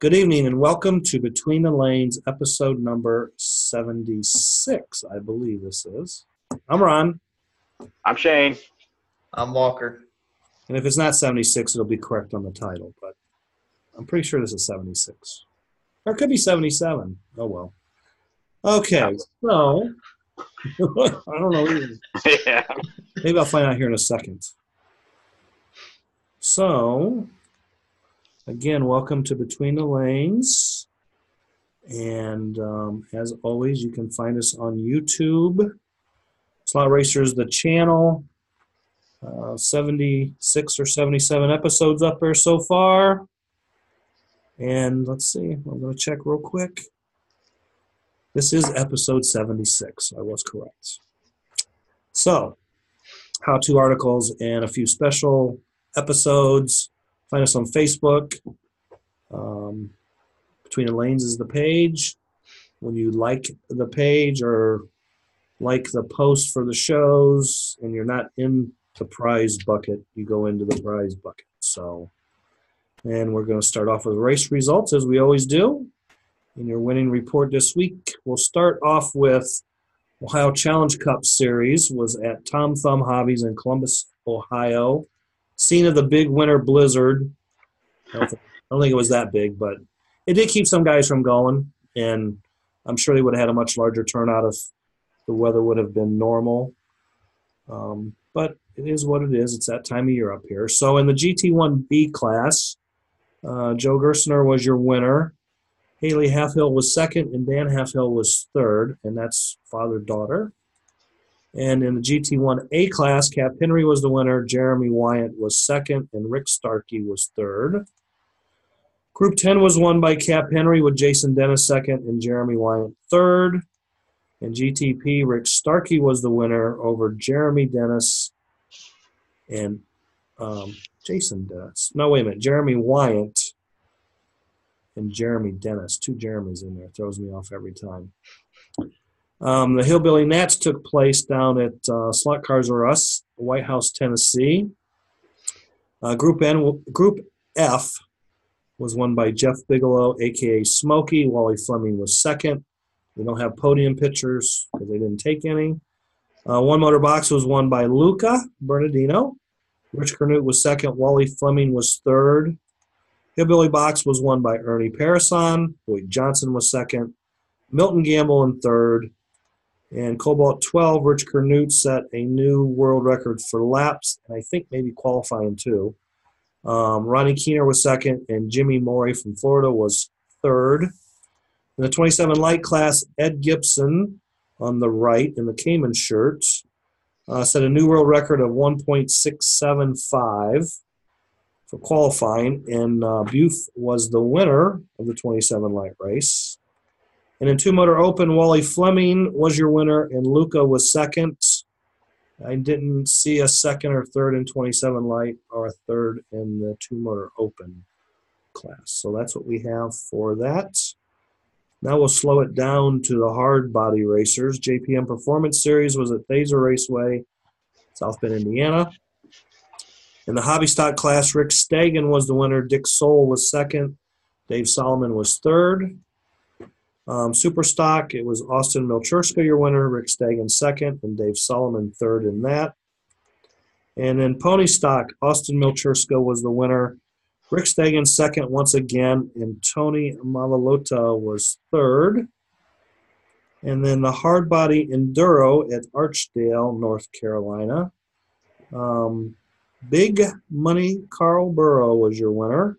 Good evening and welcome to Between the Lanes, episode number 76, I believe this is. I'm Ron. I'm Shane. I'm Walker. And if it's not 76, it'll be correct on the title, but I'm pretty sure this is 76. Or it could be 77. Oh, well. Okay, so I don't know either. Yeah. Maybe I'll find out here in a second. So, again, welcome to Between the Lanes. And as always, you can find us on YouTube. Slot Racers, the channel. 76 or 77 episodes up there so far. And let's see, I'm going to check real quick. This is episode 76. I was correct. So, how-to articles and a few special episodes. Find us on Facebook. Between the Lanes is the page. When you like the page or like the post for the shows and you're not in the prize bucket, you go into the prize bucket. So, and we're going to start off with race results as we always do. In your winning report this week, we'll start off with Ohio Challenge Cup Series was at Tom Thumb Hobbies in Columbus, Ohio. Scene of the big winter blizzard. I don't think it was that big, but it did keep some guys from going, and I'm sure they would have had a much larger turnout if the weather would have been normal. But it is what it is. It's that time of year up here. So in the GT1B class, Joe Gersner was your winner. Haley Halfhill was second, and Dan Halfhill was third, and that's father-daughter. And in the GT1A class, Cap Henry was the winner, Jeremy Wyatt was second, and Rick Starkey was third. Group 10 was won by Cap Henry with Jason Dennis second and Jeremy Wyatt third. In GTP, Rick Starkey was the winner over Jeremy Dennis and Jason Dennis. No, wait a minute. Jeremy Wyatt and Jeremy Dennis. Two Jeremys in there. Throws me off every time. The Hillbilly Nats took place down at Slot Cars R Us, White House, Tennessee. Group F was won by Jeff Bigelow, a.k.a. Smokey. Wally Fleming was second. We don't have podium pictures because they didn't take any. One Motor Box was won by Luca Bernardino. Rich Carnute was second. Wally Fleming was third. Hillbilly Box was won by Ernie Parison. Boyd Johnson was second. Milton Gamble in third. And Cobalt 12, Rich Carnute set a new world record for laps, and I think maybe qualifying too. Ronnie Keener was second, and Jimmy Morey from Florida was third. In the 27 light class, Ed Gibson on the right in the Cayman shirt set a new world record of 1.675 for qualifying, and Buffe was the winner of the 27 light race. And in two-motor open, Wally Fleming was your winner, and Luca was second. I didn't see a second or third in 27 light or a third in the two-motor open class. So that's what we have for that. Now we'll slow it down to the hard body racers. JPM Performance Series was at Thaser Raceway, South Bend, Indiana. In the hobby stock class, Rick Stagan was the winner. Dick Soul was second. Dave Solomon was third. Super stock, it was Austin Milcherska, your winner. Rick Stagan second, and Dave Solomon third in that. And in pony stock, Austin Milcherska was the winner. Rick Stagan second once again, and Tony Mavalota was third. And then the hard body enduro at Archdale, North Carolina. Big Money Carl Burrow was your winner.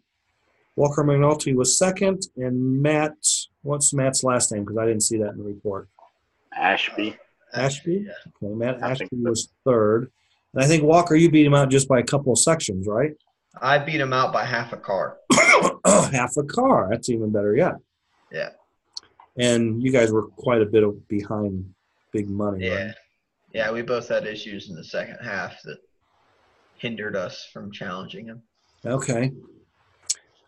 Walker McNulty was second, and Matt, what's Matt's last name? Because I didn't see that in the report. Ashby. Ashby? Okay, Matt Ashby was third. And I think, Walker, you beat him out just by a couple of sections, right? I beat him out by half a car. Half a car. That's even better yet. Yeah. And you guys were quite a bit behind Big Money, Yeah. right? Yeah, we both had issues in the second half that hindered us from challenging him. Okay.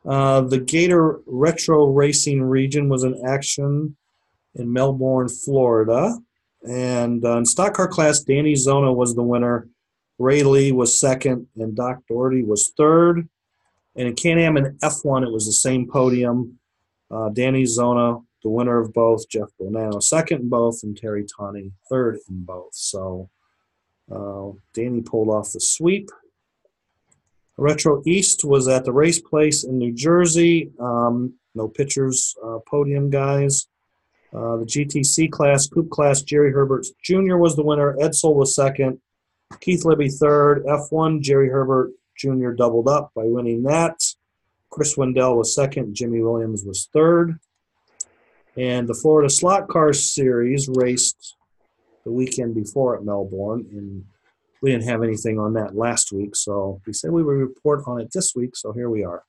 The Gator Retro Racing region was in action in Melbourne, Florida. And in stock car class, Danny Zona was the winner. Ray Lee was second, and Doc Doherty was third. And in Can-Am and F1, it was the same podium. Danny Zona, the winner of both. Jeff Bonanno, second in both. And Terry Tawney, third in both. So Danny pulled off the sweep. Retro East was at the Race Place in New Jersey. No pictures, podium guys. The GTC class, Coupe class, Jerry Herbert Jr. was the winner. Edsel was second. Keith Libby third. F1, Jerry Herbert Jr. doubled up by winning that. Chris Wendell was second. Jimmy Williams was third. And the Florida Slot Car Series raced the weekend before at Melbourne, and we didn't have anything on that last week, so we said we would report on it this week, so here we are.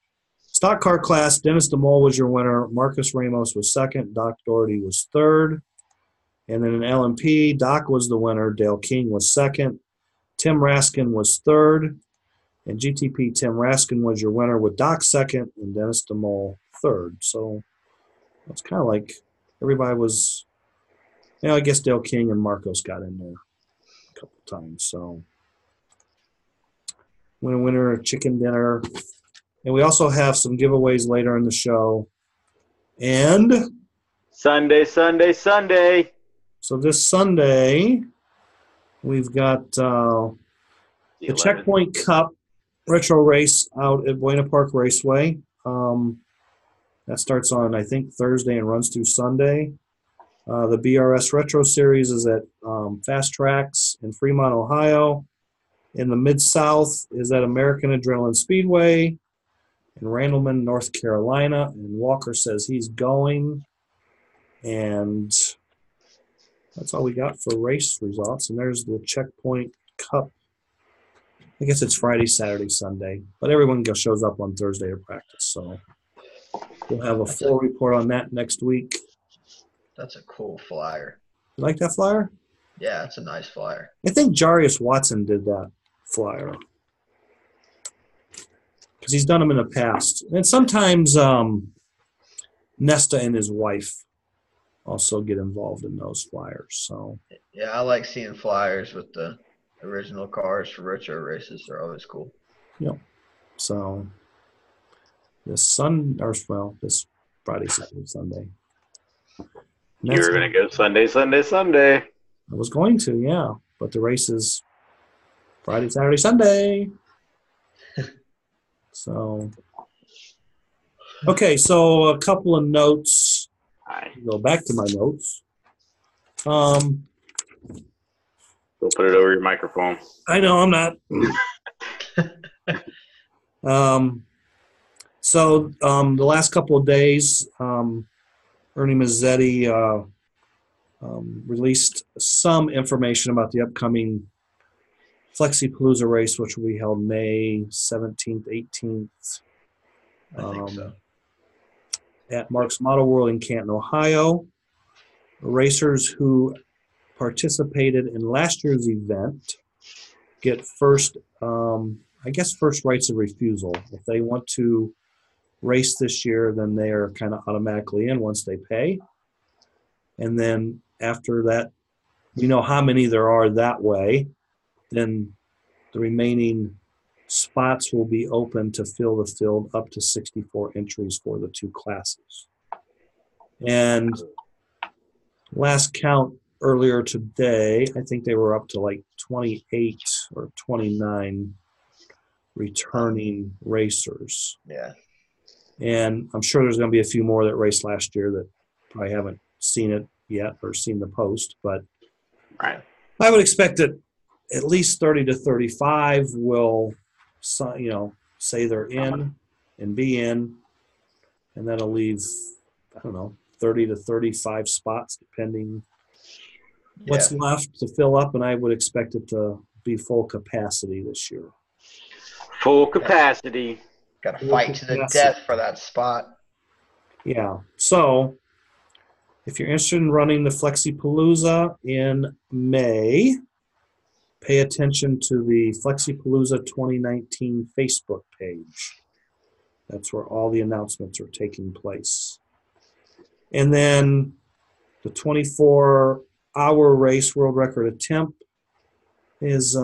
Stock car class, Dennis DeMol was your winner. Marcus Ramos was second. Doc Doherty was third. And then in LMP, Doc was the winner. Dale King was second. Tim Raskin was third. And GTP, Tim Raskin was your winner with Doc second and Dennis DeMol third. So it's kind of like everybody was, I guess Dale King and Marcos got in there a couple times. So winner, chicken dinner. And we also have some giveaways later in the show. And Sunday. So this Sunday, we've got the Checkpoint Cup Retro Race out at Buena Park Raceway. That starts on, I think, Thursday and runs through Sunday. The BRS Retro Series is at Fast Tracks in Fremont, Ohio. In the Mid-South is at American Adrenaline Speedway in Randleman, North Carolina. And Walker says he's going. And that's all we got for race results. And there's the Checkpoint Cup. I guess it's Friday, Saturday, Sunday. But everyone shows up on Thursday to practice. So we'll have a full report on that next week. That's a cool flyer. You like that flyer? Yeah, it's a nice flyer. I think Jarius Watson did that flyer. Because he's done them in the past. And sometimes Nesta and his wife also get involved in those flyers. So yeah, I like seeing flyers with the original cars for retro races. They're always cool. Yep. So this Friday, Saturday, Sunday. You were going to go Sunday. I was going to, yeah. But the race is Friday, Saturday, Sunday. So, okay, so a couple of notes. Go back to my notes. Go put it over your microphone. I know, I'm not. So the last couple of days, Ernie Mazzetti released some information about the upcoming Flexipalooza race, which will be held May 17th, 18th. I think so. At Mark's Model World in Canton, Ohio. Racers who participated in last year's event get first rights of refusal. If they want to race this year, then they are kind of automatically in once they pay. And then after that, we know how many there are that way. Then the remaining spots will be open to fill the field up to 64 entries for the two classes. And last count earlier today, I think they were up to like 28 or 29 returning racers. Yeah. And I'm sure there's going to be a few more that raced last year that probably haven't seen it yet or seen the post. But right. I would expect that at least 30 to 35 will, say they're in and be in. And that'll leave, 30 to 35 spots, depending what's left to fill up. And I would expect it to be full capacity this year. Full capacity. Got to fight to the death for that spot. Yeah. So if you're interested in running the Flexipalooza in May, pay attention to the Flexipalooza 2019 Facebook page. That's where all the announcements are taking place. And then the 24-hour race world record attempt is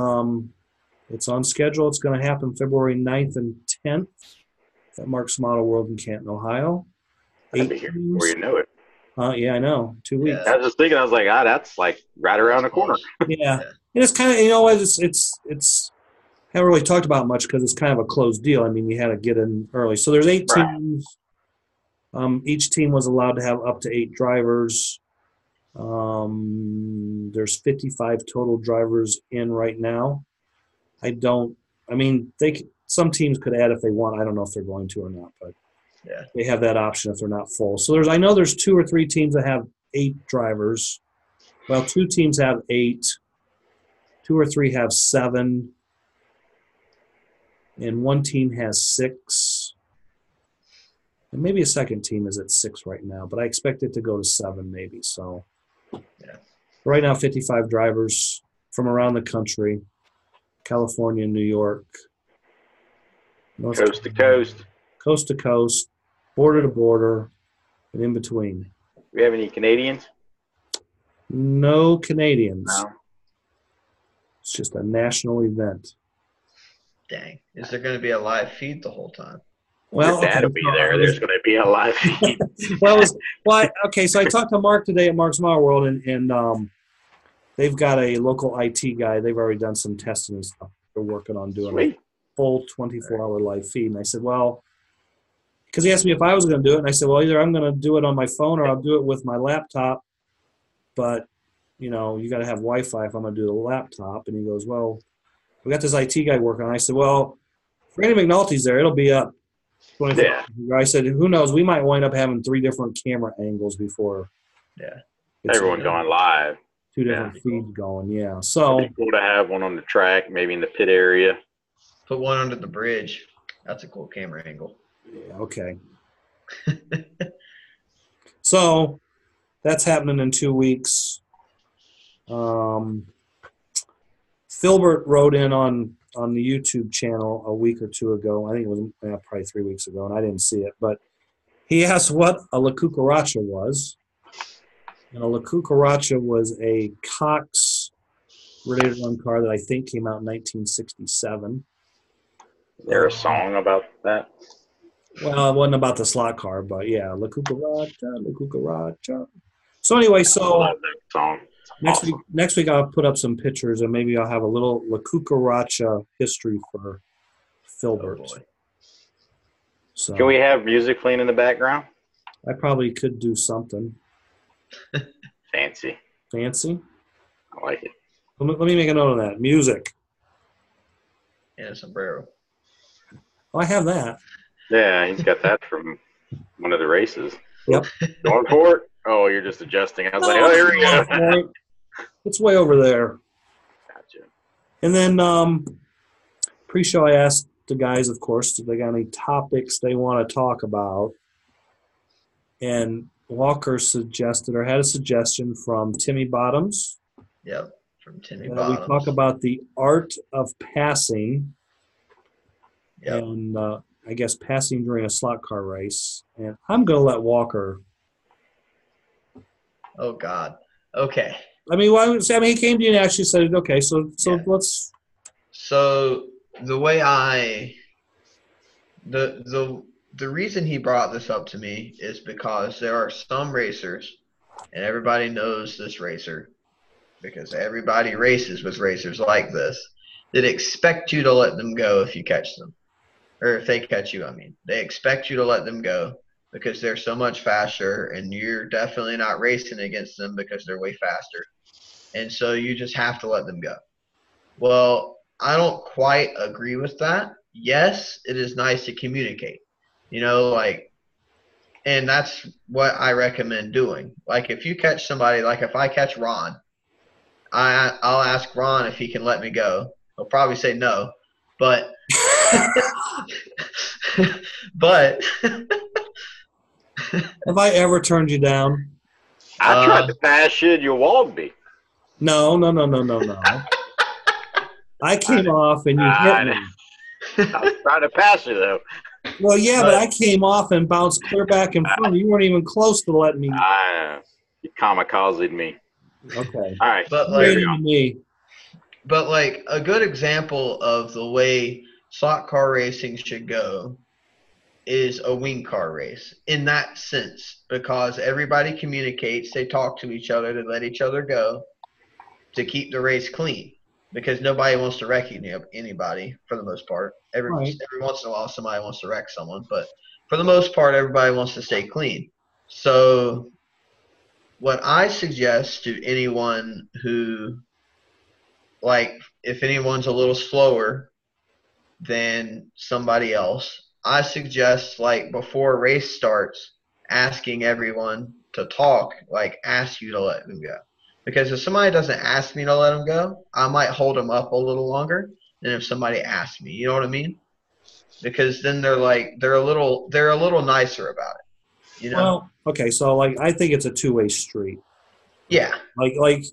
it's on schedule. It's going to happen February 9th and 10th at Mark's Model World in Canton, Ohio. I'll be here before you know it. Yeah, I know. 2 weeks. Yeah. I was just thinking, I was like, that's like right around the corner. Yeah. And it's kind of, you know what, it's haven't really talked about much because it's kind of a closed deal. I mean, you had to get in early. So there's 8 Right. teams. Each team was allowed to have up to 8 drivers. There's 55 total drivers in right now. Some teams could add if they want. I don't know if they're going to or not, but Yeah. they have that option if they're not full. So I know there's 2 or 3 teams that have 8 drivers. Well, 2 teams have 8. 2 or 3 have 7. And 1 team has 6. And maybe a second team is at 6 right now, but I expect it to go to 7 maybe. So Yeah. right now, 55 drivers from around the country, California, New York, North Coast to Carolina, coast. coast to coast, border to border, and in between. Do we have any Canadians? No Canadians. No. It's just a national event. Dang. Is there going to be a live feed the whole time? Well, Your dad will be there. There's going to be a live feed. So I talked to Mark today at Mark's Smile World, and they've got a local IT guy. They've already done some testing and stuff. They're working on doing Sweet. a full 24-hour live feed. And I said, well, because he asked me if I was going to do it, and I said, well, either I'm going to do it on my phone or I'll do it with my laptop. But you got to have Wi-Fi if I'm going to do the laptop. And he goes, well, we got this IT guy working on it. I said, well, if Randy McNulty's there, it'll be up. 24 Yeah. I said, who knows? We might wind up having 3 different camera angles before. Yeah. it's Everyone going live. 2 different feeds going. Yeah. So It'd be cool to have one on the track, maybe in the pit area. Put one under the bridge. That's a cool camera angle. yeah, okay. So that's happening in 2 weeks. Filbert wrote in on the YouTube channel a week or 2 ago. I think it was probably 3 weeks ago, and I didn't see it. But he asked what a La Cucaracha was. And a La Cucaracha was a Cox rated run car that I think came out in 1967. Is there a song about that? Well, it wasn't about the slot car, but yeah, La Cucaracha, La Cucaracha. So anyway, I so love that song. It's awesome. next week I'll put up some pictures, and maybe I'll have a little La Cucaracha history for Filbert. Oh, boy. So Can we have music playing in the background? I probably could do something Fancy. fancy. I like it. Let me make a note of that. Music. And a sombrero. Oh, I have that. Yeah, he's got that from one of the races. Yep. Going for it? Oh, you're just adjusting. I was like, No, oh, here we go. It's way over there. Gotcha. And then pre-show, I asked the guys, of course, if they got any topics they want to talk about. And Walker suggested or had a suggestion from Timmy Bottoms. Yep. From Timmy We Bottoms. talk about the art of passing. Yep. And I guess passing during a slot car race. And I'm going to let Walker. Oh, God. Okay. I mean, he came to you and actually said, okay, so Yeah. let's. So the way the reason he brought this up to me is because there are some racers, and everybody knows this racer, because everybody races with racers like this, that expect you to let them go if you catch them. Or if they catch you, I mean. They expect you to let them go because they're so much faster, and you're definitely not racing against them because they're way faster. And so you just have to let them go. Well, I don't quite agree with that. Yes, it is nice to communicate. And that's what I recommend doing. Like, if you catch somebody, like if I catch Ron, I'll ask Ron if he can let me go. He'll probably say no, but but Have I ever turned you down? I tried to pass you and you walled me. No. I came off and you hit me. I was trying to pass you, though. Well, yeah, but I came off and bounced clear back in front. You weren't even close to letting me. You kamikazed me. Okay. All right. But There like, we go. Me. but like a good example of the way slot car racing should go is a wing car race in that sense, because everybody communicates, they talk to each other to let each other go to keep the race clean, because nobody wants to wreck anybody for the most part. Every once in a while somebody wants to wreck someone, but for the most part everybody wants to stay clean. So what I suggest to anyone who, like, if anyone's a little slower than somebody else, I suggest, like, before a race starts, asking everyone to talk, like, ask you to let them go. Because if somebody doesn't ask me to let them go, I might hold them up a little longer than if somebody asks me. You know what I mean? Because then they're a little nicer about it. You know? Well, okay, so like I think it's a two-way street. Yeah. Like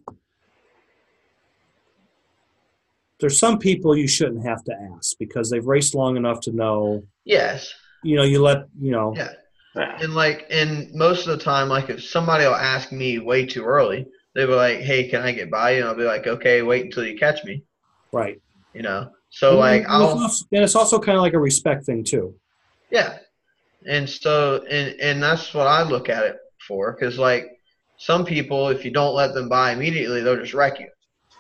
there's some people you shouldn't have to ask because they've raced long enough to know. Yes. You let, you know. Yeah. And most of the time, like, if somebody will ask me way too early, they'll be like, "Hey, can I get by you?" And I'll be like, "Okay, wait until you catch me." Right. You know. So, And, like, it's also kind of like a respect thing too. Yeah. And so, and that's what I look at it for, because, like, some people, if you don't let them by immediately, they'll just wreck you.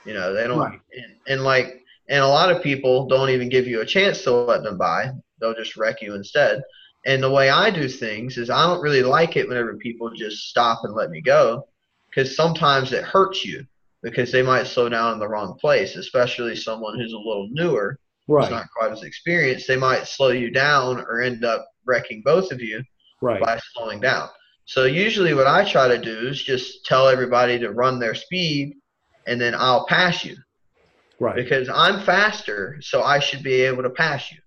You know, they don't. Right. And a lot of people don't even give you a chance to let them by. They'll just wreck you instead. And the way I do things is I don't really like it whenever people just stop and let me go, because sometimes it hurts you because they might slow down in the wrong place, especially someone who's a little newer, who's Right. not quite as experienced. They might slow you down or end up wrecking both of you Right. by slowing down. So usually what I try to do is just tell everybody to run their speed, and then I'll pass you. Right. Because I'm faster, so I should be able to pass you,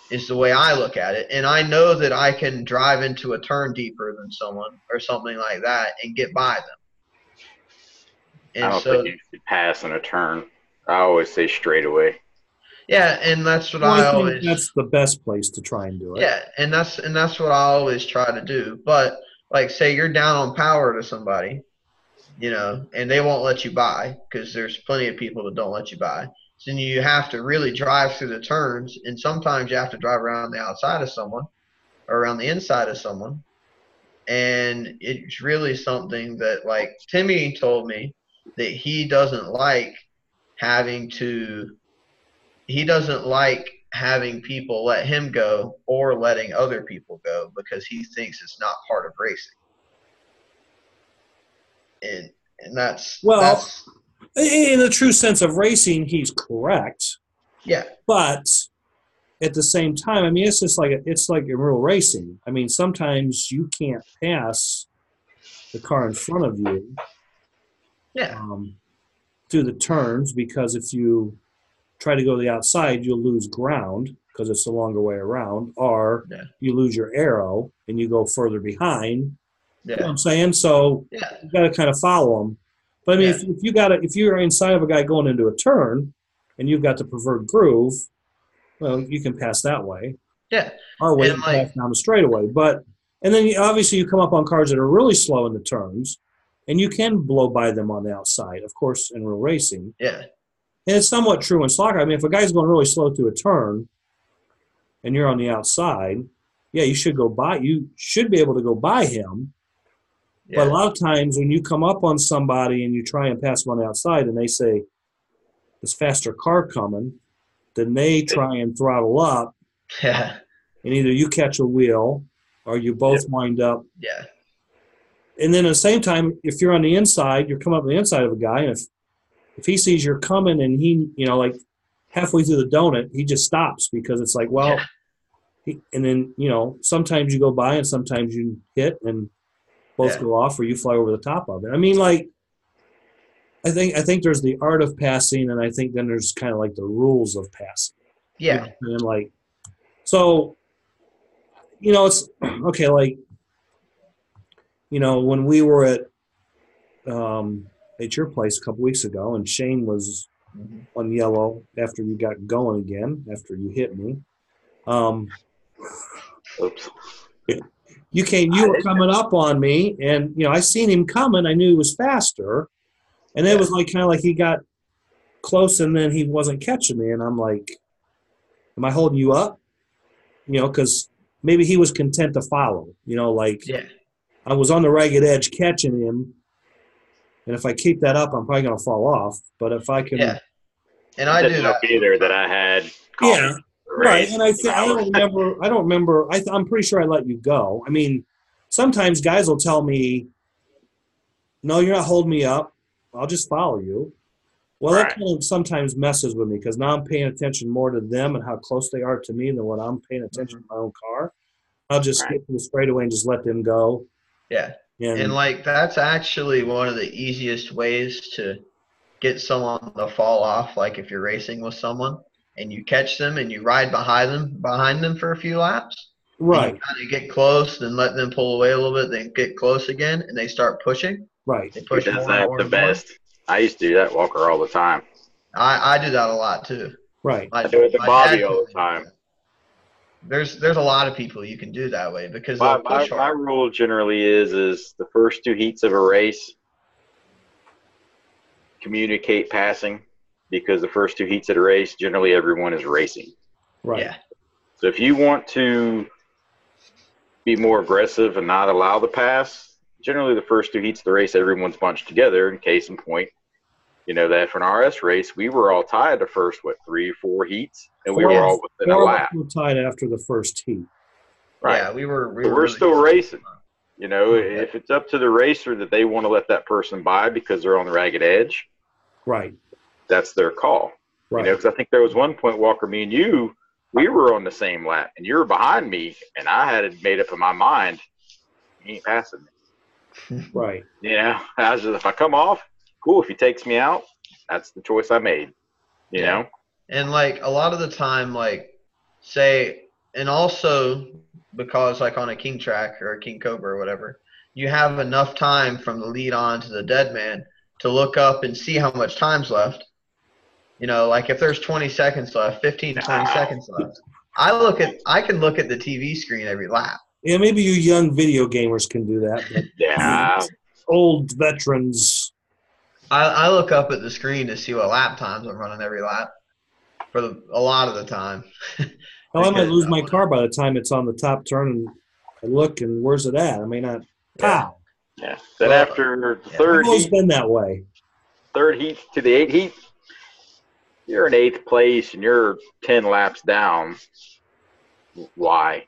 is the way I look at it. And I know that I can drive into a turn deeper than someone or something like that and get by them. And I don't think you should pass in a turn. I always say straight away. Yeah, and that's what I think that's the best place to try and do it. Yeah, and that's what I always try to do. But, like, say you're down on power to somebody, you know, and they won't let you by because there's plenty of people that don't let you by. So you have to really drive through the turns, and sometimes you have to drive around the outside of someone or around the inside of someone. And it's really something that, like, Timmy told me that he doesn't like having people let him go or letting other people go, because he thinks it's not part of racing. And that's in the true sense of racing, he's correct. Yeah. But at the same time, I mean, it's just like it's like in real racing. I mean, sometimes you can't pass the car in front of you. Yeah. Through the turns, because if you try to go to the outside, you'll lose ground because it's the longer way around, or you lose your arrow and you go further behind. Yeah. You know what I'm saying? So you got to kind of follow them. But I mean, if you're inside of a guy going into a turn and you've got the preferred groove, well, you can pass that way. Yeah. Or wait and pass down the straightaway. And then obviously you come up on cars that are really slow in the turns, and you can blow by them on the outside, of course, in real racing. Yeah. And it's somewhat true in soccer. I mean, if a guy's going really slow through a turn and you're on the outside, you should go by. You should be able to go by him. Yeah. But a lot of times when you come up on somebody and you try and pass them on the outside and they say, this faster car coming, then they try and throttle up. Yeah. And either you catch a wheel or you both wind up. Yeah. And then at the same time, if you're on the inside, you're coming up on the inside of a guy, and if he sees you're coming and he, like halfway through the donut, he just stops because it's like, well, and then, sometimes you go by and sometimes you hit and both go off, or you fly over the top of it. I mean, like, I think there's the art of passing, and I think then there's kind of like the rules of passing. Yeah. And like, so, it's okay. Like, when we were at your place a couple weeks ago, and Shane was on yellow after you got going again, after you hit me. Oops. You were coming up on me, and I seen him coming. I knew he was faster, and it was like kind of like he got close, and then he wasn't catching me, and I'm like, "Am I holding you up?" because maybe he was content to follow. Like Yeah. I was on the ragged edge catching him, and if I keep that up, I'm probably going to fall off. But if I can, Yeah. And I do that either that I had coffee. yeah, right. And I don't remember. I'm pretty sure I let you go. I mean, sometimes guys will tell me, "No, you're not holding me up. I'll just follow you." Well, that Right. kind of sometimes messes with me because now I'm paying attention more to them and how close they are to me than what I'm paying attention to my own car. I'll just Right. get to the straightaway and just let them go. Yeah. And And like that's actually one of the easiest ways to get someone to fall off. Like if you're racing with someone and you catch them and you ride behind them for a few laps, and you right, kind of get close, then let them pull away a little bit, then get close again, and they start pushing. right, They He push does more and that more the and more. best. I used to do that Walker all the time. I do that a lot too. right. I do it to My Bobby dad all told the me to do time. that. There's a lot of people you can do that way because My, they'll my, push my hard. rule generally is the first two heats of a race, communicate passing, because the first two heats of the race, generally everyone is racing. Right. Yeah. So if you want to be more aggressive and not allow the pass, generally the first two heats of the race, everyone's bunched together. In case in point, that for an RS race, we were all tied the first, 3 or 4 heats, and we were all within a Four of us lap. were tied after the first heat. Right. Yeah, we were So we're really still close. racing. If it's up to the racer that they want to let that person by because they're on the ragged edge, Right. that's their call. Right. Because I think there was one point, Walker, me and you, we were on the same lap, and you were behind me, and I had it made up in my mind, he ain't passing me. Right. I was just, if I come off, cool. If he takes me out, that's the choice I made. You know? And like a lot of the time, like say, and also because like on a king track or a king cobra or whatever, you have enough time from the lead on to the dead man to look up and see how much time's left. Like if there's 20 seconds left, 15, 20 seconds left. I can look at the TV screen every lap. Yeah, maybe you young video gamers can do that, but Yeah. old veterans. I look up at the screen to see what lap times I'm running every lap for a lot of the time. Hell, I might Because lose my car by the time it's on the top turn, and I look, and where's it at? I may not. Pow. Yeah. Then Well, after the I've third always heat, been that way. to the 8th heat, you're in 8th place and you're 10 laps down. Why?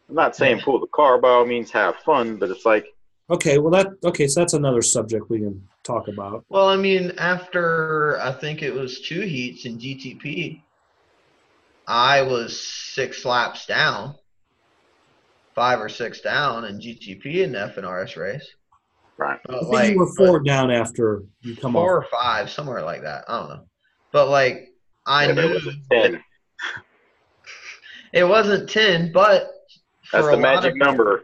I'm not saying pull the car, by all means have fun, but it's like, Okay, so that's another subject we can talk about. Well, I mean, after I think it was 2 heats in GTP, I was 6 laps down, 5 or 6 down in GTP in the FNRS race. right. I think you were 4 down after you come 4 off. or 5, somewhere like that. I don't know. But like I But it knew wasn't 10. it wasn't 10, but That's for the a lot magic of number,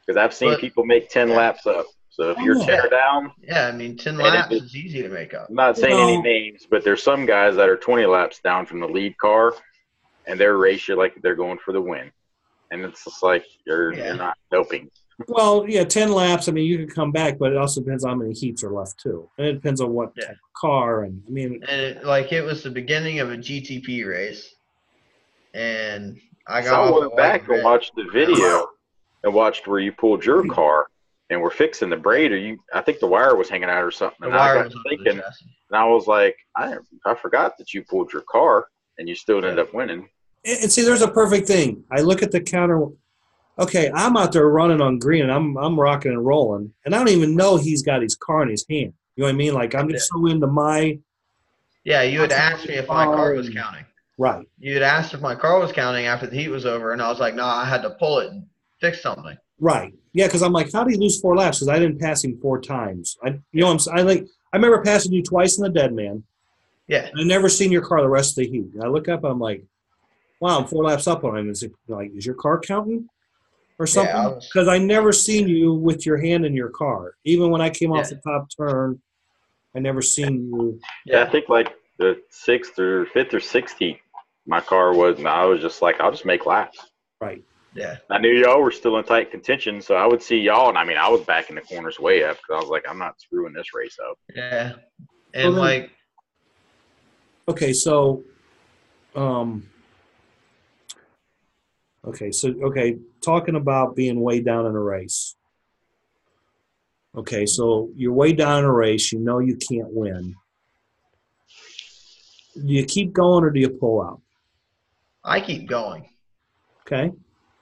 because I've seen people make 10 laps up. So if you're 10 or down, yeah, I mean 10 laps is easy to make up. I'm not saying any names, but there's some guys that are 20 laps down from the lead car, and their race, you're like they're going for the win. And it's just like you're not doping. Well, yeah, 10 laps. I mean, you can come back, but it also depends on how many heats are left too, and it depends on what type of car. And I mean, and it was the beginning of a GTP race, and I got So I off went back and watched the video and watched where you pulled your car and were fixing the braid, or I think the wire was hanging out or something. And I got thinking, and I was like, I forgot that you pulled your car and you still ended up winning. And see, there's a perfect thing. I look at the counter. Okay, I'm out there running on green, and I'm rocking and rolling, and I don't even know he's got his car in his hand. You know what I mean? Like I'm just so into my. Yeah, you had asked me if my car was counting. Right. You had asked if my car was counting after the heat was over, and I was like, no, I had to pull it and fix something. Right. Yeah, because I'm like, how did he lose 4 laps? Because I didn't pass him 4 times. I remember passing you twice in the dead man. Yeah. I never seen your car the rest of the heat. And I look up, I'm like, wow, I'm 4 laps up on him. Is your car counting or something? Because I never seen you with your hand in your car. Even when I came off the top turn, I never seen you. Yeah, I think like the 5th or 6th heat, I was just like, I'll just make laps. Right. Yeah. I knew y'all were still in tight contention, so I would see y'all, and I mean, I was backing the corners way up because I was like, I'm not screwing this race up. Yeah. And okay, so Okay, talking about being way down in a race. Okay, so you're way down in a race, you know you can't win. Do you keep going or do you pull out? I keep going. Okay.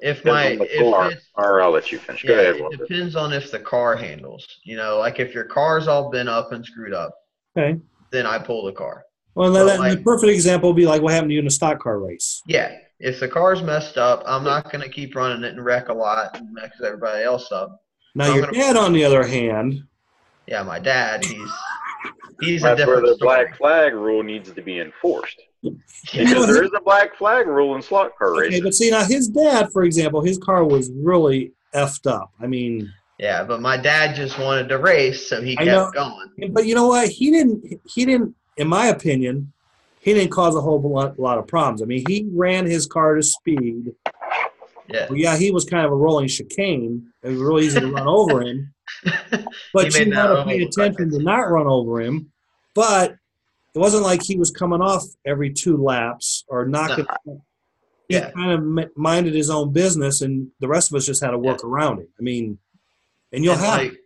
If Depends my on the if car. it's Or I'll let you finish. Go Yeah, ahead, it Walter. depends on if the car handles. Like if your car's all bent up and screwed up, Okay. then I pull the car. Well, But the like, perfect example would be like what happened to you in a stock car race. yeah, if the car's messed up, I'm not gonna keep running it and wreck a lot and mess everybody else up. Now, So I'm your gonna, dad, on the other hand, yeah, my dad, he's a That's where different the story. black flag rule needs to be enforced. you Yeah, Because know, there is a black flag rule in slot car okay, racing. but see, now his dad, for example, his car was really effed up. I mean, yeah, but my dad just wanted to race, so he I know, kept going. but you know what? He didn't, in my opinion, he didn't cause a whole lot of problems. I mean, he ran his car to speed. Yeah, Well, yeah, he was kind of a rolling chicane. It was really easy to run over him, he but made you had that to oval pay look like attention to it's not run over him. But it wasn't like he was coming off every 2 laps or no, knocking. He yeah, kind of minded his own business, and the rest of us just had to yeah, work around it. I mean, and you'll and have it. like,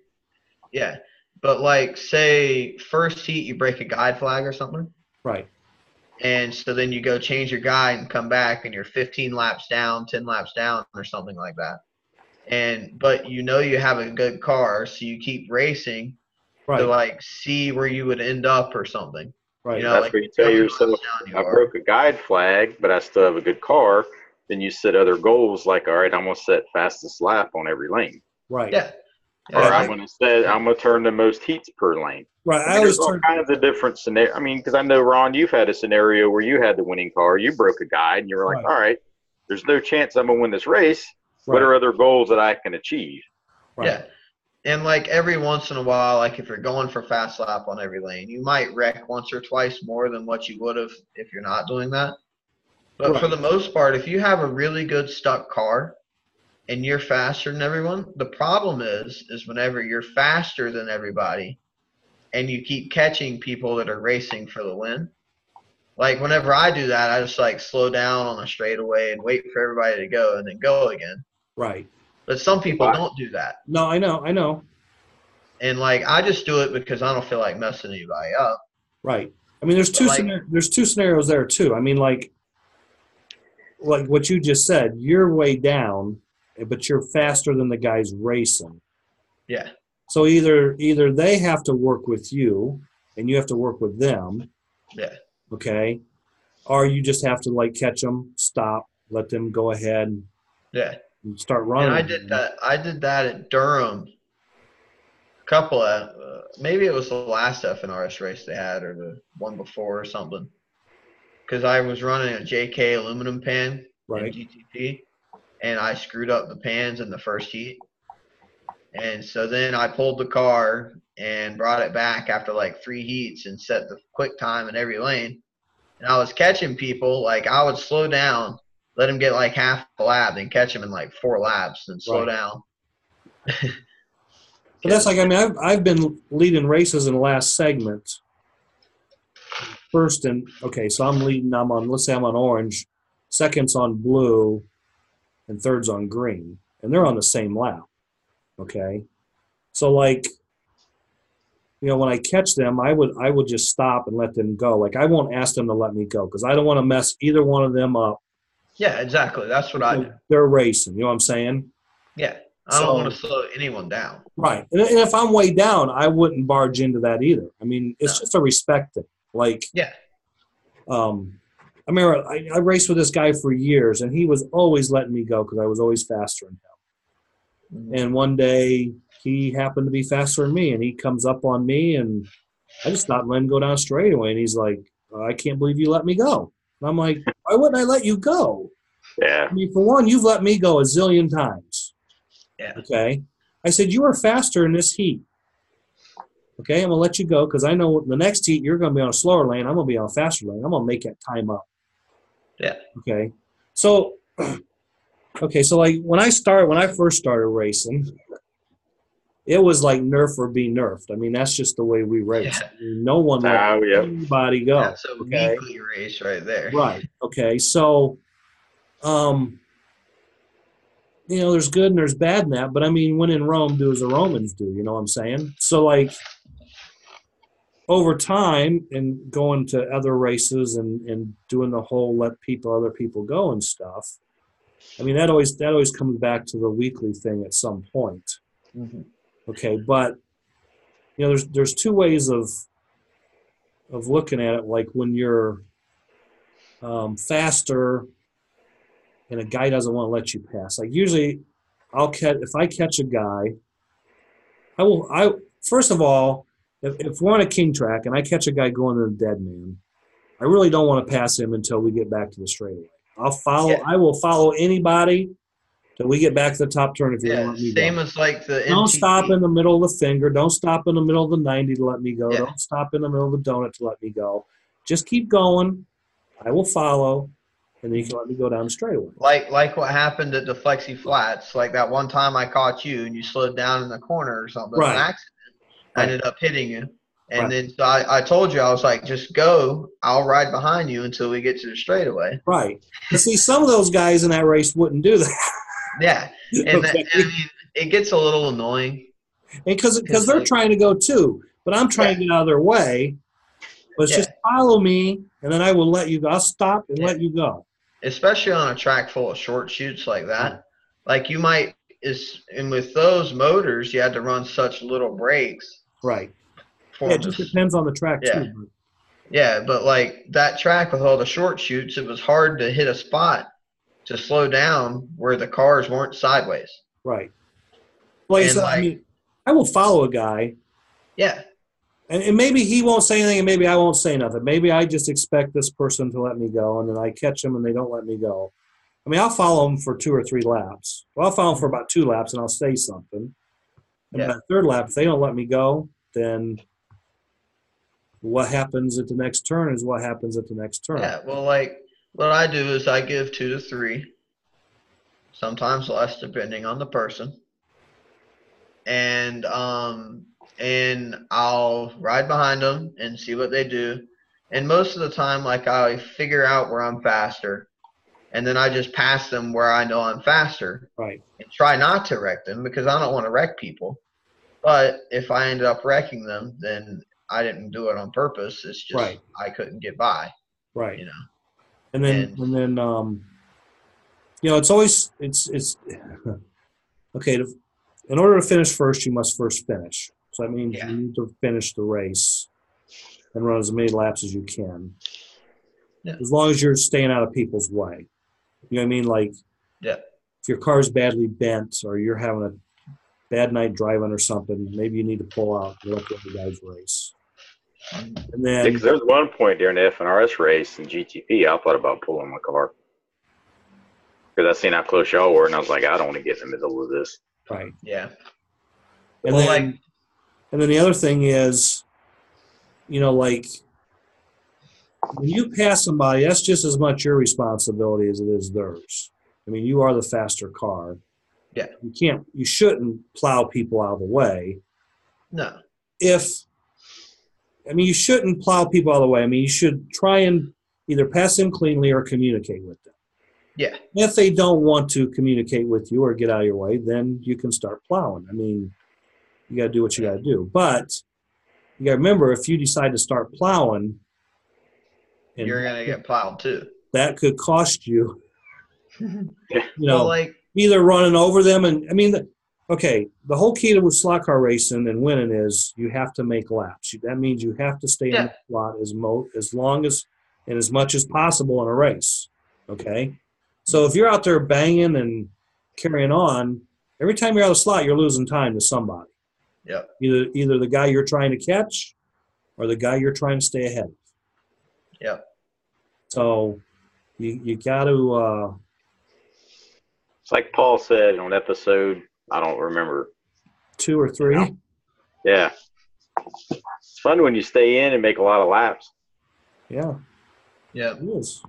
yeah, but like, say first heat you break a guide flag or something. Right, And so then you go change your guide and come back and you're 15 laps down, 10 laps down, or something like that. But you have a good car, so you keep racing to right, like see where you would end up or something. right, Like That's where you you see tell how many laps yourself, down you I are. broke a guide flag, but I still have a good car. Then you set other goals like, all right, I'm going to set fastest lap on every lane. right. Yeah. Yeah, Yeah, Or I'm like going to set, I'm going to turn the most heats per lane. right. I I mean, there's always all turn. kinds of different scenarios. I mean, because I know, Ron, you've had a scenario where you had the winning car, you broke a guide, and you were like, Right, all right, there's no chance I'm going to win this race. What right, are other goals that I can achieve? right, yeah. And like every once in a while, like if you're going for fast lap on every lane, you might wreck once or twice more than what you would have if you're not doing that. But for right, the most part, if you have a really good stuck car, and you're faster than everyone. The problem is whenever you're faster than everybody and you keep catching people that are racing for the win. Like whenever I do that, I just like slow down on a straightaway and wait for everybody to go and then go again. right. But some people But don't do that. No, I know. And like I just do it because I don't feel like messing anybody up. Right. I mean, there's But two like there's two scenarios there too. I mean, like what you just said, you're way down, but you're faster than the guys racing. yeah, So either they have to work with you, and you have to work with them, yeah, okay, or you just have to like catch them, stop, let them go ahead yeah. and start And running I did again. that. I did that at Durham. Couple of maybe it was the last FNRS race they had or the one before or something. Because I was running a JK aluminum pan in Right. GTP, and I screwed up the pans in the first heat. And so then I pulled the car and brought it back after like 3 heats and set the quick time in every lane. And I was catching people, like I would slow down, let them get like half a lap, then catch them in like 4 laps, then slow Right. down. But that's like, Because I mean, I've been leading races in the last segment. First and okay, so I'm leading. Let's say I'm on orange, second's on blue, and third's on green, and they're on the same lap. Okay, so like, when I catch them, I would just stop and let them go. Like I won't ask them to let me go because I don't want to mess either one of them up yeah, exactly. That's what I because do. they're racing. You know what I'm saying? Yeah, I don't want So to slow anyone down. right, and if I'm way down, I wouldn't barge into that either. I mean, it's No. just a respect thing. Like, Yeah, I remember I raced with this guy for years, and he was always letting me go because I was always faster than him. And one day he happened to be faster than me, and he comes up on me, and I just stopped and let him go down straight away. And he's like, I can't believe you let me go. And I'm like, why wouldn't I let you go? yeah, I mean, for one, you've let me go a zillion times. yeah, Okay. I said, you were faster in this heat. Okay. I'm going to let you go because I know the next heat you're going to be on a slower lane. I'm going to be on a faster lane. I'm going to make that time up. yeah, Okay. So, so like when I first started racing, it was like nerf or be nerfed. I mean, that's just the way we race. yeah. I mean, no one let oh, yeah. anybody go. That's a Okay. weekly race right there. Right. Okay. So, um, there's good and there's bad in that, but I mean, when in Rome, do as the Romans do. You know what I'm saying? So like over time and going to other races and doing the whole let other people go and stuff. I mean, that always comes back to the weekly thing at some point. Mm-hmm. Okay, but there's two ways of looking at it. Like when you're faster and a guy doesn't want to let you pass. Like usually, if I catch a guy, I first of all, if we're on a king track and I catch a guy going to the dead man, I really don't want to pass him until we get back to the straightaway. Yeah. I will follow anybody till we get back to the top turn if you're going to Yeah, let me same go. as like the Don't stop MTB. in the middle of the finger. Don't stop in the middle of the 90 to let me go. Yeah. Don't stop in the middle of the donut to let me go. Just keep going. I will follow, and then you can let me go down the straightaway. Like what happened at the Flexi Flats. Like that one time I caught you and you slowed down in the corner or something on Right. accident. I ended up hitting you. And Right. then so I told you, I was like, just go. I'll ride behind you until we get to the straightaway. Right. But see, some of those guys in that race wouldn't do that. Yeah. And, Okay. I mean, it gets a little annoying. Because they're like, trying to go too, but I'm trying to get out of their way. But yeah. just follow me, and then I will let you go. I'll stop and let you go. Especially on a track full of short shoots like that. Like you might and with those motors, you had to run such little brakes. Right. Yeah, it just depends on the track Yeah. too. Yeah, but like that track with all the short shoots, it was hard to hit a spot to slow down where the cars weren't sideways. Right. Like I said, I mean, I will follow a guy. Yeah. And maybe he won't say anything, and maybe I won't say nothing. Maybe I just expect this person to let me go, and then I catch them, and they don't let me go. I mean, I'll follow them for 2 or 3 laps. Well, I'll follow them for about 2 laps, and I'll say something. And by the third lap, if they don't let me go, then what happens at the next turn is what happens at the next turn. Yeah, well, like what I do is I give 2 to 3, sometimes less depending on the person, and I'll ride behind them and see what they do. And most of the time, like I figure out where I'm faster, and then I just pass them where I know I'm faster. Right. And try not to wreck them because I don't want to wreck people. But if I ended up wrecking them, then I didn't do it on purpose. It's just I couldn't get by. Right. You know. And then it's always okay. In order to finish first, you must first finish. So that means you need to finish the race and run as many laps as you can. Yeah. As long as you're staying out of people's way. You know what I mean? Like, if your car's badly bent or you're having a bad night driving or something, maybe you need to pull out and let the other guys race. And then because there was one point during the FNRS race in GTP, I thought about pulling my car because I seen how close y'all were, and I was like, I don't want to get in the middle of this. Right. Yeah. And then the other thing is, like when you pass somebody, that's just as much your responsibility as it is theirs. I mean, you are the faster car. Yeah. You shouldn't plow people out of the way. No. You shouldn't plow people out of the way. I mean, you should try and either pass them cleanly or communicate with them. Yeah. If they don't want to communicate with you or get out of your way, then you can start plowing. I mean, you got to do what you got to do. But you got to remember, if you decide to start plowing, you're going to get plowed too. That could cost you, well, either running over them. And I mean, the whole key to slot car racing and winning is you have to make laps. That means you have to stay in the slot as long as and as much as possible in a race. Okay. So if you're out there banging and carrying on, every time you're out of the slot, you're losing time to somebody. Yeah. Either the guy you're trying to catch or the guy you're trying to stay ahead of. Yep. So you got to. It's like Paul said on episode, I don't remember. 2 or 3. Yeah. It's fun when you stay in and make a lot of laps. Yeah. Yeah. It is.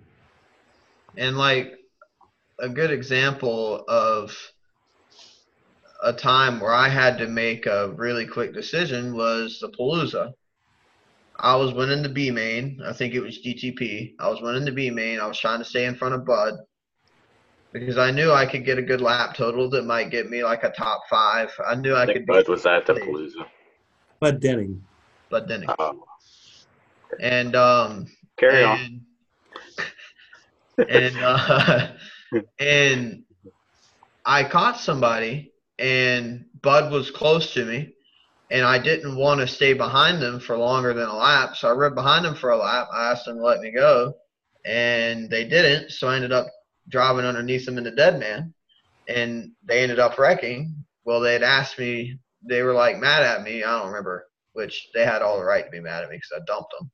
And a good example of a time where I had to make a really quick decision was the Palooza. I was winning the B main. I think it was GTP. I was winning the B main. I was trying to stay in front of Bud. because I knew I could get a good lap total that might get me like a top 5. I knew I I could think be Bud was at the pleased, Palooza. Bud Denning. but then Oh, and carry on. and and I caught somebody, and Bud was close to me, and I didn't want to stay behind them for longer than a lap, so I rode behind them for a lap. I asked them to let me go, and they didn't, so I ended up driving underneath them in the dead man, and they ended up wrecking. Well, they had asked me, they were like mad at me. I don't remember, which they had all the right to be mad at me because I dumped them.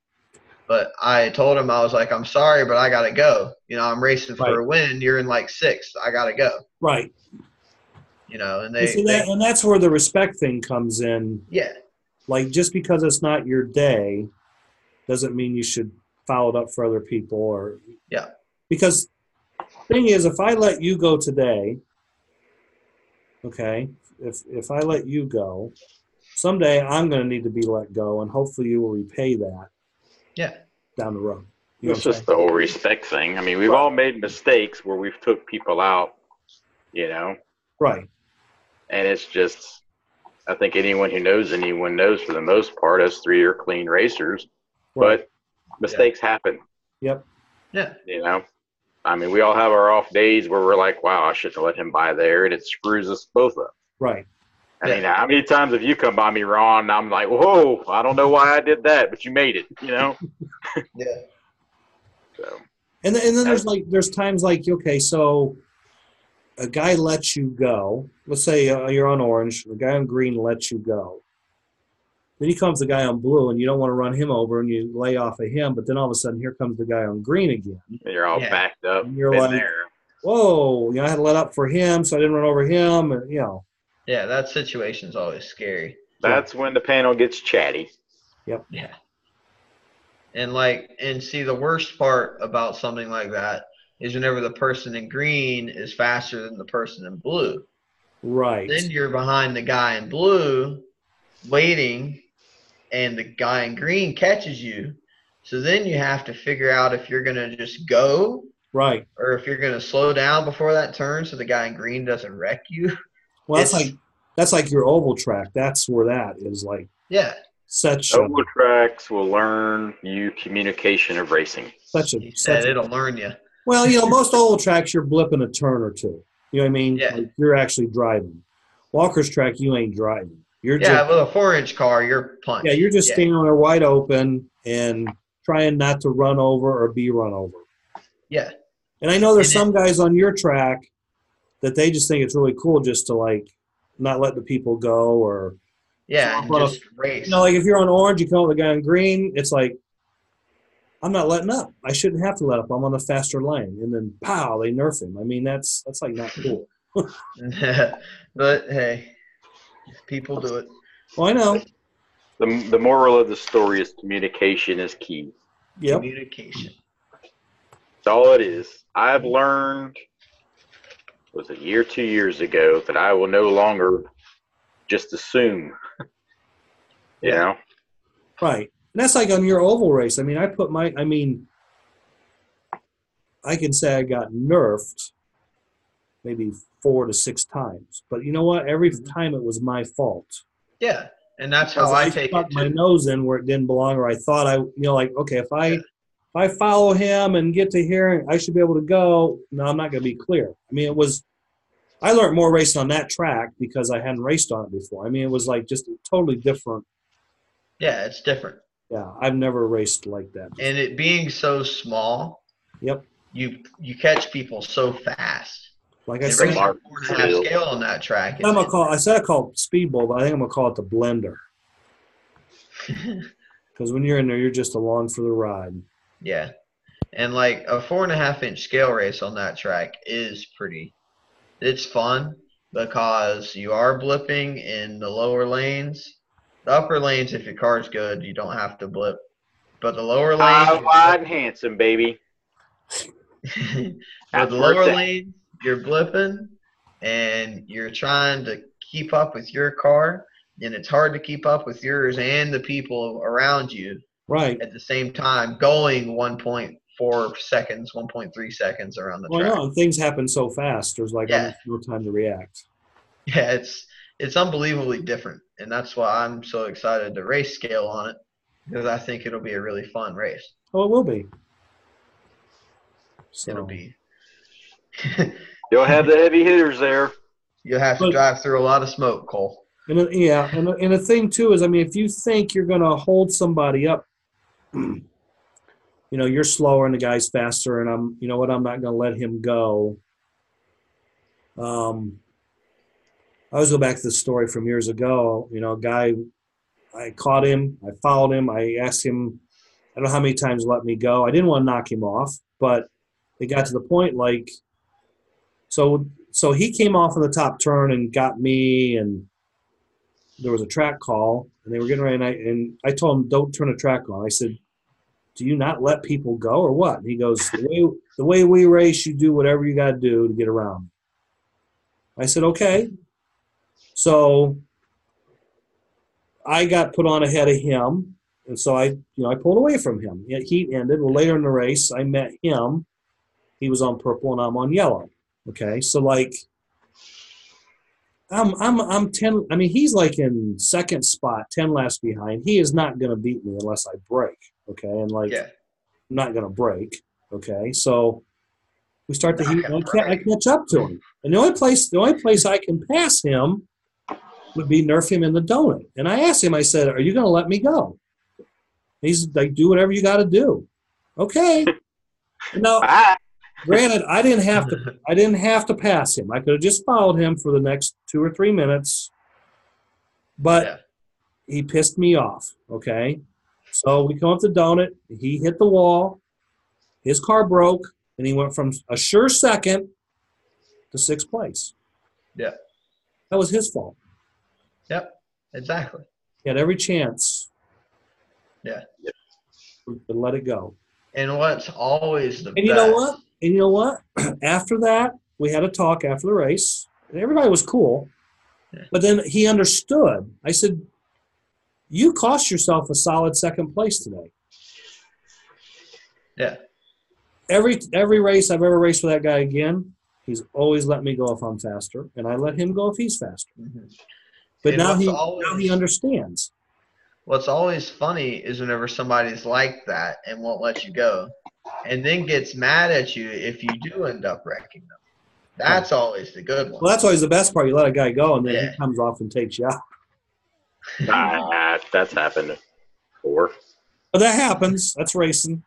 But I told him, I was like, I'm sorry, but I got to go. You know, I'm racing for Right. a win. You're in like 6th. I got to go. Right. You know, and You see that, and that's where the respect thing comes in. yeah. Like, just because it's not your day doesn't mean you should follow it up for other people. Or Yeah. Because thing is, if I let you go today, okay, if I let you go, someday I'm going to need to be let go, and hopefully you will repay that Yeah. down the road. You know It's what I'm just the whole respect thing. I mean, we've all made mistakes where we've took people out, you know, Right. and it's just, I think anyone who knows anyone knows for the most part us 3 are clean racers, Right. but mistakes happen, Yep. Yeah. you know. I mean, we all have our off days where we're like, wow, I shouldn't have let him by there, and it screws us both up. Right. I mean, how many times have you come by me, Ron, and I'm like, whoa, I don't know why I did that, but you made it, you know? Yeah. So, And then there's times like, okay, so a guy lets you go. Let's say you're on orange, the guy on green lets you go. Then he comes the guy on blue, and you don't want to run him over, and you lay off of him. But then all of a sudden, here comes the guy on green again. you're all backed up, And you're been like, there. whoa, I had to let up for him, so I didn't run over him. And, Yeah, that situation's always scary. That's when the panel gets chatty. Yep. Yeah. And see, the worst part about something like that is whenever the person in green is faster than the person in blue. Right. Then you're behind the guy in blue waiting, and the guy in green catches you. So then you have to figure out if you're going to just go, right, or if you're going to slow down before that turn so the guy in green doesn't wreck you. Well, that's like your oval track. That's where that is like. Yeah. Such oval tracks will learn you communication of racing. It'll learn you. Well, most oval tracks you're blipping a turn or two. You know what I mean? Yeah. Like you're actually driving. Walker's track, you ain't driving. You're with a 4-inch car, you're punch. Yeah, you're just standing there wide open and trying not to run over or be run over. Yeah. And I know there's some guys on your track that they just think it's really cool just to like not let the people go or and just race. Like if you're on orange, you come with the guy on green, it's like, I'm not letting up. I shouldn't have to let up. I'm on the faster lane. And then, pow, they nerf him. I mean, that's like not cool. But, hey, people do it. Well, I know. The moral of the story is communication is key. Yep. Communication. That's all it is. I've learned, was it a year, 2 years ago, that I will no longer just assume. You know? Right. And that's like on your oval race. I mean, I can say I got nerfed maybe 4 to 6 times. But you know what? Every time it was my fault. Yeah. And that's how I take it. I stuck my nose in where it didn't belong, or I thought okay, if I follow him and get to here, I should be able to go. No, I'm not going to be clear. I mean, I learned more racing on that track because I hadn't raced on it before. I mean, it was like just a totally different. Yeah, it's different. Yeah, I've never raced like that before. And it being so small, yep, you catch people so fast. Like I said, 4.5 scale on that track. I said I call it speedball, but I think I'm gonna call it the blender. Because when you're in there, you're just along for the ride. Yeah, and like a 4.5-inch scale race on that track is it's fun because you are blipping in the lower lanes. The upper lanes, if your car's good, you don't have to blip. But the lower lanes, wide and handsome, baby. but the lower lanes, you're blipping, and you're trying to keep up with your car, and it's hard to keep up with yours and the people around you. Right. At the same time, going 1.5 1.4 seconds, 1.3 seconds around the Well, track. no, and things happen so fast. There's like Yeah. almost no time to react. Yeah, it's unbelievably different, and that's why I'm so excited to race scale on it, because I think it'll be a really fun race. Oh, it will be. So. It'll be. You'll have the heavy hitters there. You'll have to drive through a lot of smoke, Cole. And the thing too is, I mean, if you think you're going to hold somebody up, you know, you're slower and the guy's faster, and you know what, I'm not going to let him go. I always go back to the story from years ago. You know, a guy, I caught him, I followed him, I asked him, I don't know how many times to let me go. I didn't want to knock him off, but it got to the point like, so he came off on the top turn and got me, and there was a track call, and they were getting ready, and I told him, don't turn a track on. I said, do you not let people go or what? And he goes, the way we race, you do whatever you got to do to get around. I said, okay. So I got put on ahead of him, and so I pulled away from him. Heat ended. Well, later in the race, I met him. He was on purple, and I'm on yellow. Okay, so like I'm 10. I mean, he's like in second spot, 10 laps behind. He is not going to beat me unless I break. Okay, and like I'm not going to break. Okay, so we start the heat, and I catch up to him. And the only place I can pass him would be nerf him in the donut. And I asked him, I said, are you going to let me go? He's like, do whatever you got to do. Okay. Now, granted, I didn't have to pass him. I could have just followed him for the next 2 or 3 minutes, but he pissed me off. Okay. So we come up the donut. He hit the wall. His car broke, and he went from a sure second to 6th place. Yeah. That was his fault. Yep, exactly. He had every chance. Yeah. To let it go. And what's always the best. You know what? After that, we had a talk after the race, and everybody was cool. Yeah. But then he understood. I said, you cost yourself a solid 2nd place today. Yeah. Every race I've ever raced with that guy again, he's always let me go if I'm faster, and I let him go if he's faster. Mm-hmm. But now he understands. What's always funny is whenever somebody's like that and won't let you go, and then gets mad at you if you do end up wrecking them. That's always the good one. Well, that's always the best part. You let a guy go, and then he comes off and takes you out. That's happened before. But that happens. That's racing.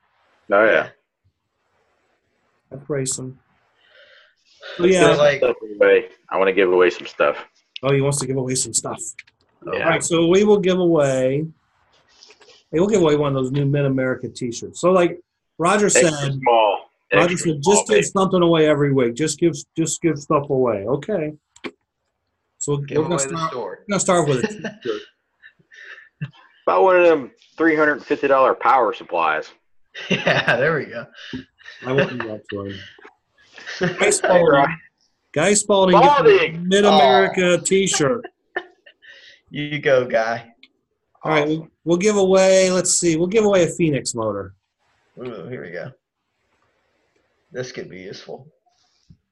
Oh, yeah. That's racing. So, yeah. I want to give away some stuff. Oh, he wants to give away some stuff. Yeah. All right, so we will give away. We'll give away one of those new Mid-America T-shirts. So, like Roger said, just give something away every week. Just give stuff away. Okay. So we're gonna start with a T-shirt. About one of them $350 power supplies. Yeah, there we go. I won't do that to him. Guy Spalding Mid-America T-shirt. You go, Guy. All right, we'll give away. Let's see. We'll give away a Phoenix motor. Ooh, here we go. This could be useful.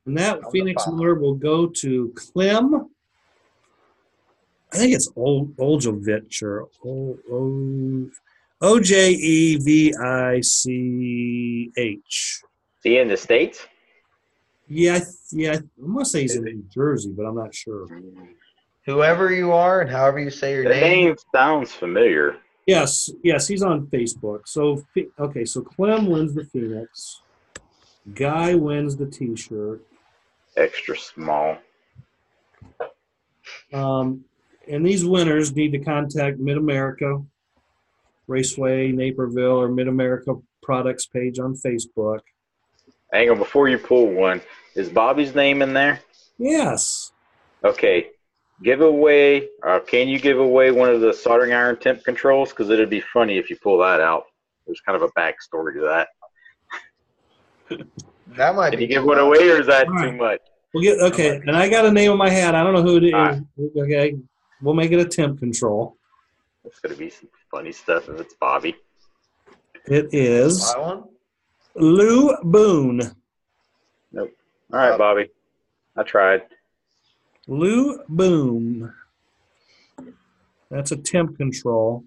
And that Phoenix motor will go to Clem. I think it's Oljevich or Ojevich. Is he in the States? Yeah. I'm gonna say he's in New Jersey, but I'm not sure. Whoever you are and however you say your name. The name sounds familiar. Yes, he's on Facebook. So Clem wins the Phoenix. Guy wins the T-shirt. Extra small. And these winners need to contact Mid-America Raceway, Naperville, or Mid-America Products page on Facebook. Hang on, before you pull one, is Bobby's name in there? Yes. Okay. Can you give away one of the soldering iron temp controls? Because it'd be funny if you pull that out. There's kind of a backstory to that. That might be. Can you give one away, or is that too much? And I got a name on my hat. I don't know who it is. Right. Okay, we'll make it a temp control. It's going to be some funny stuff if it's Bobby. It is. Buy one? Lou Boone. Nope. All right, Bobby. I tried. Lou Boone. That's a temp control.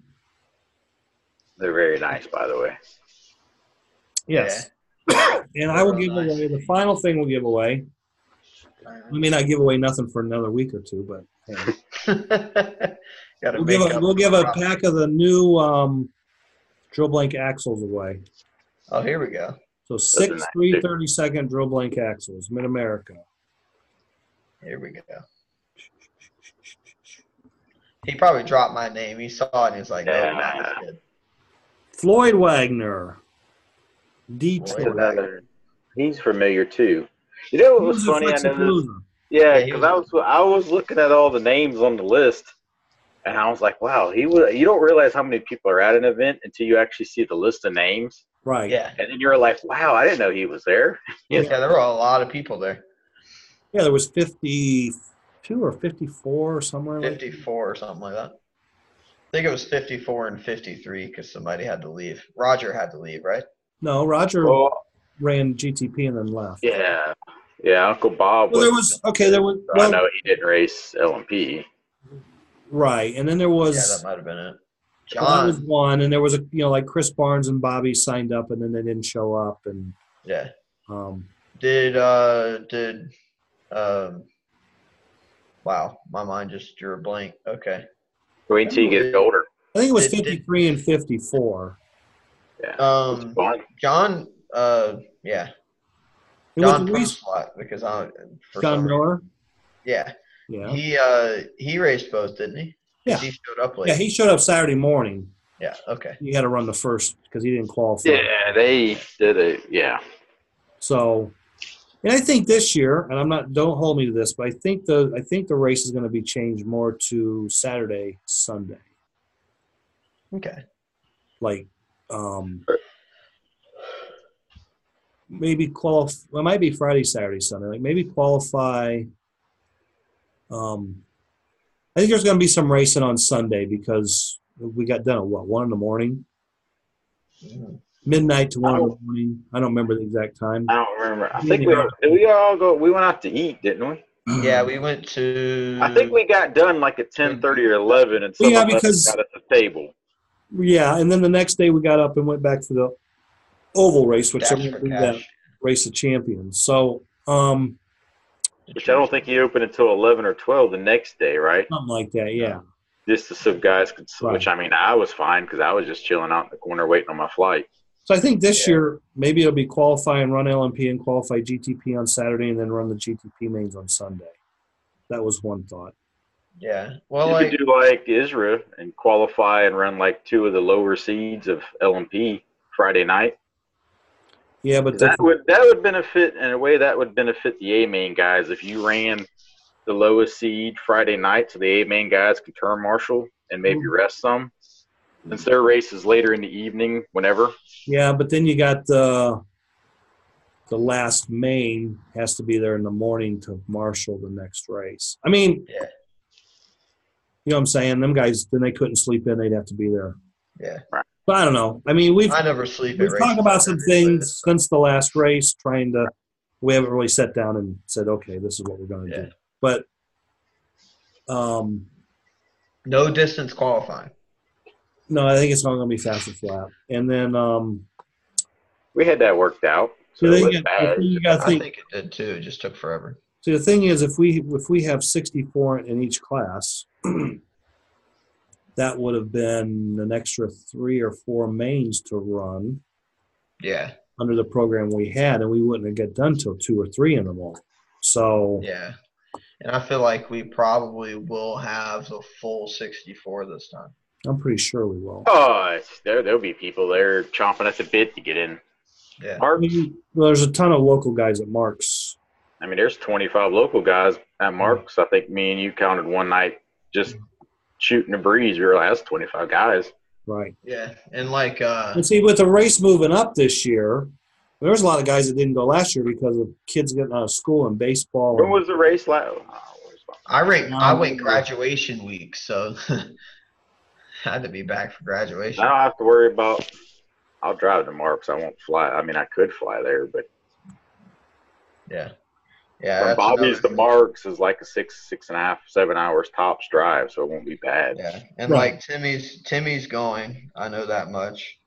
They're very nice, by the way. Yes. Yeah. And I will Real give nice. away the final thing. We'll give away. We may not give away nothing for another week or two, but hey. Gotta we'll make give a, up we'll for give the a profit. pack of the new drill blank axles away. Oh, here we go. So Those are 6 nice, 3/32 drill blank axles, Mid America. Here we go. He probably dropped my name. He saw it and he's like, "No, not this kid." Floyd Wagner. Floyd Detroit. Wagner. He's familiar too. You know what was Who's the funny? I know this. Flexapalooza? Yeah, Yeah, he because I was looking at all the names on the list, and I was like, wow, he was. You don't realize how many people are at an event until you actually see the list of names, Right. Yeah. and then you're like, wow, I didn't know he was there. Yeah, there were a lot of people there. Yeah, there was 52 or 54 or somewhere like that. 54 or something like that. I think it was 54 and 53 because somebody had to leave. Roger had to leave, right? No, Roger Well, ran GTP and then left. yeah, Uncle Bob. Well, there was I know he didn't race LMP. right, and then there Yeah, was that might have been it. well, that was John. one, and there was like Chris Barnes and Bobby signed up, and then they didn't show up, and Yeah. um, Wow, my mind just drew a blank. Okay. Wait until you get older. I think it was Did- 53 and 54. Yeah, it's fun. John, yeah. It was John the least Slot because for John some reason, Miller. yeah. Yeah, He raced both, didn't he? 'Cause Yeah. he showed up late. yeah, he showed up Saturday morning. Yeah, okay. He had to run the first because he didn't qualify. Yeah, they did it. Yeah, So, and I think this year, and don't hold me to this, but I think the race is going to be changed more to Saturday, Sunday. Okay. Like, maybe qualify. Well, it might be Friday, Saturday, Sunday. Like maybe qualify. I think there's going to be some racing on Sunday because we got done at 1 in the morning, Mhm. midnight to 1 in the morning. I don't remember the exact time. I don't remember. I think did we all go? We went out to eat, didn't we? Yeah, we went to. I think we got done like at 10:30 or 11, and Well, yeah, some of us because- got at the table. Yeah, and then the next day we got up and went back for the oval race, which Dash I'm for going to do that cash. race of champions. So, Which I don't think you open until 11 or 12 the next day, right? something like that. Yeah. Just so some guys could, Right. which I mean, I was fine because I was just chilling out in the corner waiting on my flight. So I think this Yeah. year maybe it'll be qualify and run LMP and qualify GTP on Saturday and then run the GTP mains on Sunday. That was one thought. Yeah. Well, You like, could do like Isra and qualify and run like 2 of the lower seeds of LMP Friday night. Yeah, but That would benefit in a way. That would benefit the A main guys if you ran the lowest seed Friday night, so the A main guys could turn marshal and maybe rest some, since their race is later in the evening. Whenever. yeah, but then you got the last main has to be there in the morning to marshal the next race. I mean, Yeah. you know what I'm saying? Them guys, then they couldn't sleep in. They'd have to be there. yeah. But I don't know. I mean, we've I never sleep at talked races. about some things since the last race, we haven't really sat down and said, okay, this is what we're going to do. But No distance qualifying. no, I think it's not going to be fast and flat. And then We had that worked out. So the it thing was is- bad. the thing you got to I think. think it did too. It just took forever. See, the thing is, if we have 64 in each class, that would have been an extra 3 or 4 mains to run Yeah. under the program we had, and we wouldn't have got done till 2 or 3 in them all. So Yeah. And I feel like we probably will have the full 64 this time. I'm pretty sure we will. Oh, there'll be people there chomping at the bit to get in. Yeah. Marks. Well, there's a ton of local guys at Marks. I mean, there's 25 local guys at Marks. I think me and you counted one night just shooting a breeze. We were like, that's 25 guys. Right. Yeah. And like, And see, with the race moving up this year, there was a lot of guys that didn't go last year because of kids getting out of school and baseball. When was the race last? I went graduation week, so I had to be back for graduation. I don't have to worry about. I'll drive tomorrow because I won't fly. I mean, I could fly there, but Yeah. Yeah. from That's Bobby's another to thing. Marks is like a 6.5, 7 hours tops drive, so it won't be bad. Yeah. And Right. like Timmy's going. I know that much.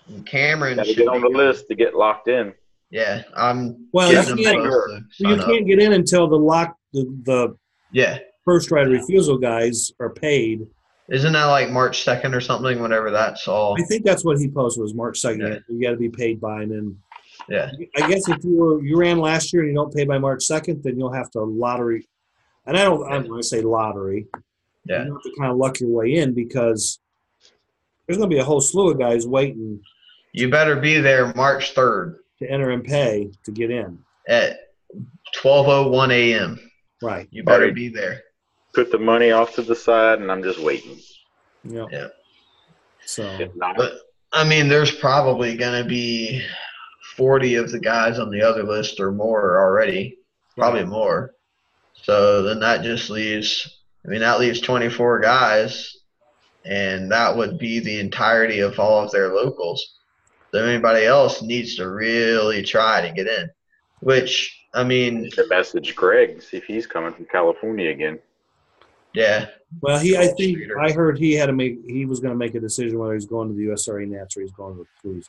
And Cameron Got to get should on be the going. list to get locked in. Yeah. I'm Well, Jeff getting them both Singer. to You sign up. can't get in until the Yeah. first right of refusal guys are paid. Isn't that like March 2nd or something? Whenever that's all. I think that's what he posted was March 2nd. Yeah. You got to be paid by, and then Yeah. I guess if you ran last year and you don't pay by March 2nd, then you'll have to lottery. And I'm going to say lottery. Yeah. You have to kind of luck your way in because there's going to be a whole slew of guys waiting You better be there March 3rd to enter and pay to get in. at 12:01 a.m. Right. You better Already be there. put the money off to the side, and I'm just waiting. Yeah. Yeah. So If not, But I mean, there's probably gonna be 40 of the guys on the other list or more already, probably right. more. So then that just leaves. I mean, that leaves 24 guys, and that would be the entirety of all of their locals. So anybody else needs to really try to get in. Which I mean, the message Greg, see if he's coming from California again. yeah. Well, I Wall think Streeter. I heard he was going to make a decision whether he's going to the USRA Nats or he's going to the Cruise.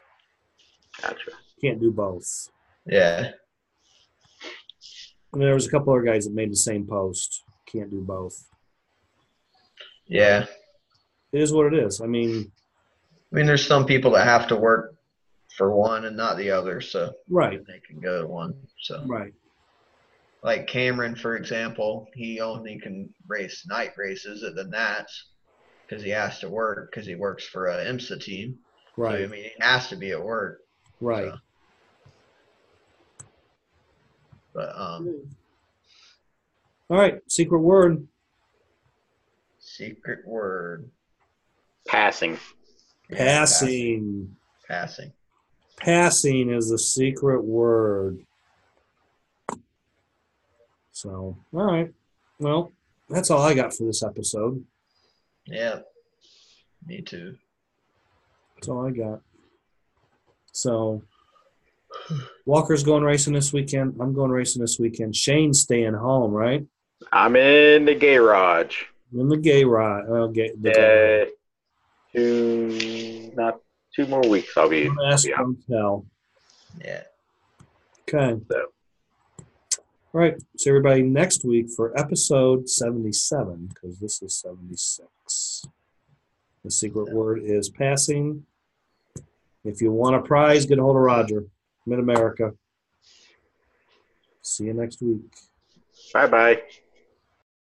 Gotcha. Can't do both. Yeah. And there was a couple other guys that made the same post. Can't do both. Yeah. It is what it is. I mean, There's some people that have to work for one and not the other, so right, they can go to one. So, right, like Cameron, for example, he only can race night races at the Nats because he has to work because he works for a IMSA team. right, So, I mean, he has to be at work. right. So. But All right, secret word. secret word. Passing. Yeah, Passing. Passing. Passing is the secret word. So, all right. Well, that's all I got for this episode. Yeah. Me too. That's all I got. So, Walker's going racing this weekend. I'm going racing this weekend. Shane's staying home, right? I'm in the garage. In the gay ride. The Not 2 more weeks. I'll be out. Hotel. Yeah. Okay. So. All right. See everybody next week for episode 77, because this is 76. The secret word is passing. If you want a prize, get a hold of Roger, Mid-America. See you next week. Bye-bye.